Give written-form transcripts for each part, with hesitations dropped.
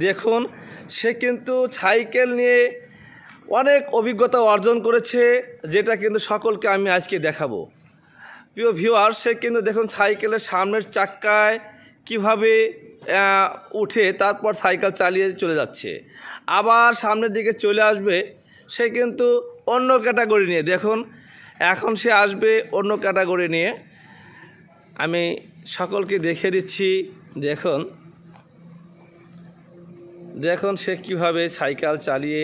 দেখুন সে কিন্তু সাইকেল নিয়ে অনেক অভিজ্ঞতা অর্জন করেছে, যেটা কিন্তু সকলকে আমি আজকে দেখাবো। প্রিয় ভিউয়ার, সে কিন্তু দেখুন সাইকেলের সামনের চাক্কায় কিভাবে উঠে তারপর সাইকেল চালিয়ে চলে যাচ্ছে, আবার সামনের দিকে চলে আসবে। সে কিন্তু অন্য ক্যাটাগরি নিয়ে, দেখুন এখন সে আসবে অন্য ক্যাটাগরি নিয়ে। আমি সকলকে দেখিয়ে দিচ্ছি। দেখুন দেখুন সে কীভাবে সাইকেল চালিয়ে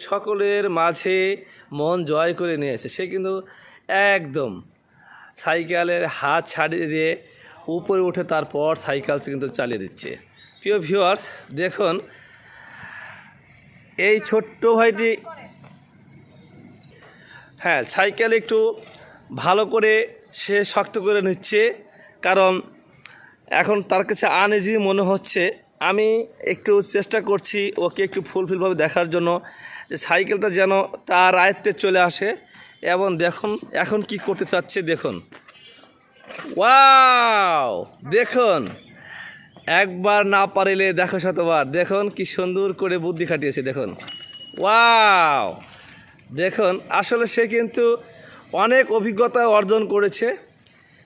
সকলের মাঝে মন জয় করে নিয়েছে। সে কিন্তু একদম সাইকেলের হাত ছাড়িয়ে দিয়ে উপরে উঠে তারপর সাইকেল কিন্তু চালিয়ে দিচ্ছে। প্রিয় ভিউয়ার্স, দেখুন এই ছোট্ট ভাইটি সাইকেল একটু ভালো করে সে শক্ত করে নিচ্ছে, কারণ এখন তার কাছে আনইজি মনে হচ্ছে। আমি একটু চেষ্টা করছি ওকে একটু ফুলফিলভাবে দেখার জন্য, যে সাইকেলটা যেন তার আয়ত্তে চলে আসে। এবং দেখুন এখন কি করতে চাচ্ছে, দেখুন ওয়াও, দেখুন একবার না পারিলে দেখো শতবার। দেখুন কি সুন্দর করে বুদ্ধি খাটিয়েছে, দেখুন ওয়াও। দেখুন আসলে সে কিন্তু অনেক অভিজ্ঞতা অর্জন করেছে।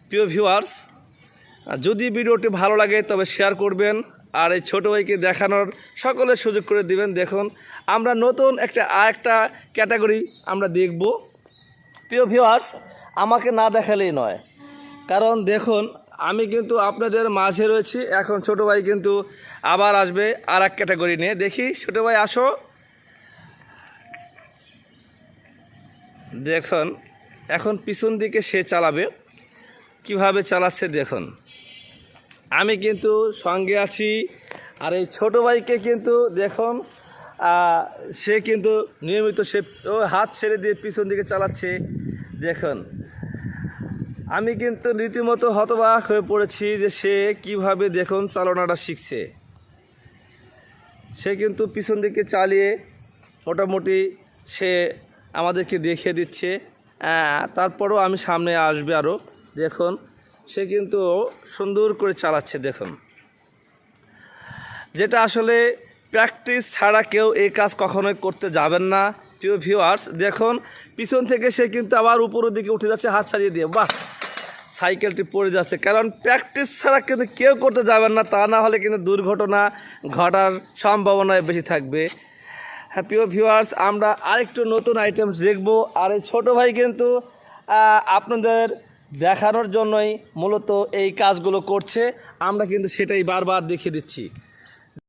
প্রিয় ভিউয়ার্স, যদি ভিডিওটি ভালো লাগে তবে শেয়ার করবেন, আর এই ছোটো ভাইকে দেখানোর সকলের সুযোগ করে দিবেন। দেখুন আমরা নতুন আরেকটা ক্যাটাগরি আমরা দেখব। প্রিয় ভিউয়ার্স, আমাকে না দেখালেই নয়, কারণ দেখুন আমি কিন্তু আপনাদের মাঝে রয়েছি। এখন ছোটো ভাই কিন্তু আবার আসবে আর এক ক্যাটাগরি নিয়ে। দেখি ছোটো ভাই আসো। দেখুন এখন পিছন দিকে সে চালাবে, কিভাবে চালাচ্ছে দেখুন। আমি কিন্তু সঙ্গে আছি, আর এই ছোটো ভাইকে কিন্তু দেখুন সে কিন্তু নিয়মিত সে হাত ছেড়ে দিয়ে পিছন দিকে চালাচ্ছে। দেখুন আমি কিন্তু রীতিমতো হতবাক হয়ে পড়েছি যে সে কিভাবে দেখুন চালনাটা শিখছে। সে কিন্তু পিছন দিকে চালিয়ে মোটামুটি সে আমাদেরকে দেখিয়ে দিচ্ছে। তারপরও আমি সামনে আসবে আরও। দেখুন সে কিন্তু সুন্দর করে চালাচ্ছে। দেখুন যেটা আসলে প্র্যাকটিস ছাড়া কেউ এই কাজ কখনোই করতে যাবেন না। প্রিয় ভিউয়ার্স, দেখুন পিছন থেকে সে কিন্তু আবার উপরের দিকে উঠে যাচ্ছে হাত ছাড়িয়ে দিয়ে। বাহ, সাইকেলটি পড়ে যাচ্ছে, কারণ প্র্যাকটিস ছাড়া কিন্তু কেউ করতে যাবেন না, তা না হলে কিন্তু দুর্ঘটনা ঘটার সম্ভাবনায় বেশি থাকবে। প্রিয় ভিউয়ার্স, আমরা আরেকটু নতুন আইটেম দেখব। আর এই ছোটো ভাই কিন্তু আপনাদের দেখানোর জন্যই মূলত এই কাজগুলো করছে। আমরা কিন্তু সেটাই বারবার দেখিয়ে দিচ্ছি।